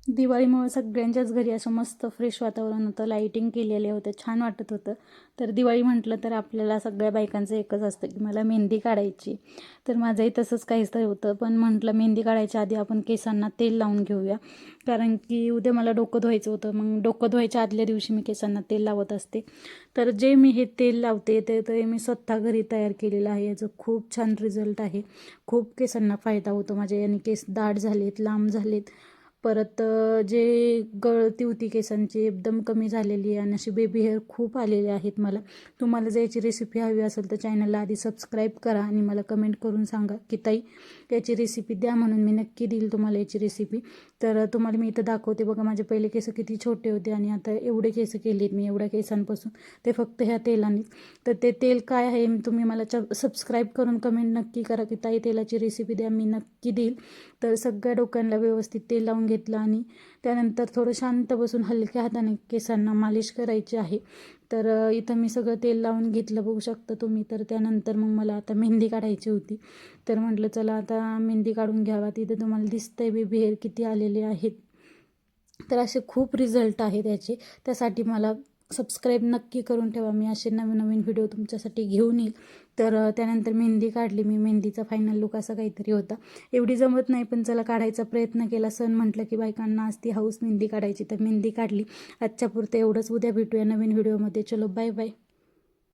दिवाळीमुळे सगळ्यांच्याच घरी असं मस्त फ्रेश वातावरण होतं, लाईटिंग केलेले होते, छान वाटत होतं. तर दिवाळी म्हटलं तर आपल्याला सगळ्या बायकांचं एकच असतं की मला मेहंदी काढायची. तर माझंही तसंच काहीतरी होतं, पण म्हटलं मेहंदी काढायच्या आधी आपण केसांना तेल लावून घेऊया, कारण की उद्या मला डोकं धुवायचं होतं. मग डोकं धुवायच्या आदल्या दिवशी मी केसांना तेल लावत असते. तर जे मी हे तेल लावते ते मी स्वतः घरी तयार केलेलं आहे. याचं खूप छान रिझल्ट आहे. खूप केसांना फायदा होतो. माझ्या याने केस दाट झालेत, लांब झालेत. परत जे गळती होती केसांची एकदम कमी झालेली आहे आणि अशी बेबी हेअर खूप आलेले आहेत मला. तुम्हाला जर याची रेसिपी हवी असेल तर चॅनलला आधी सबस्क्राईब करा आणि मला कमेंट करून सांगा की ताई याची रेसिपी द्या, म्हणून मी नक्की देईल तुम्हाला याची रेसिपी. तर तुम्हाला मी इथं दाखवते बघा, माझे पहिले केस किती छोटे होते आणि आता एवढे केस केलेत मी एवढ्या केसांपासून, ते फक्त ह्या तेलानेच. तर ते तेल काय आहे तुम्ही मला सबस्क्राईब करून कमेंट नक्की करा की ताई तेलाची रेसिपी द्या, मी नक्की देईल. तर सगळ्या डोक्यांना व्यवस्थित तेल लावून घेतलं आणि त्यानंतर थोडं शांत बसून हलक्या हाताने केसांना मालिश करायची आहे. तर इथं मी सगळं तेल लावून घेतलं, बघू शकता तुम्ही. तर त्यानंतर मग मला आता मेहंदी काढायची होती. तर म्हटलं चला आता मेहंदी काढून घ्यावा. तिथे तुम्हाला दिसतंय बेबी हेअर किती आलेले आहेत. तर असे खूप रिझल्ट आहेत याचे. त्यासाठी मला सबस्क्राईब नक्की करून ठेवा, मी असे नवीन नवीन व्हिडिओ तुमच्यासाठी घेऊन येईल. तर त्यानंतर मेहंदी काढली मी. मेहंदीचा फायनल लुक असा काहीतरी होता. एवढी जमत नाही पण चला काढायचा प्रयत्न केला. सण म्हटलं की बायकांना असती हाऊस मेहंदी काढायची, तर मेहंदी काढली. आजच्या पुरतं एवढंच. उद्या भेटूया नवीन व्हिडिओमध्ये. चलो बाय बाय.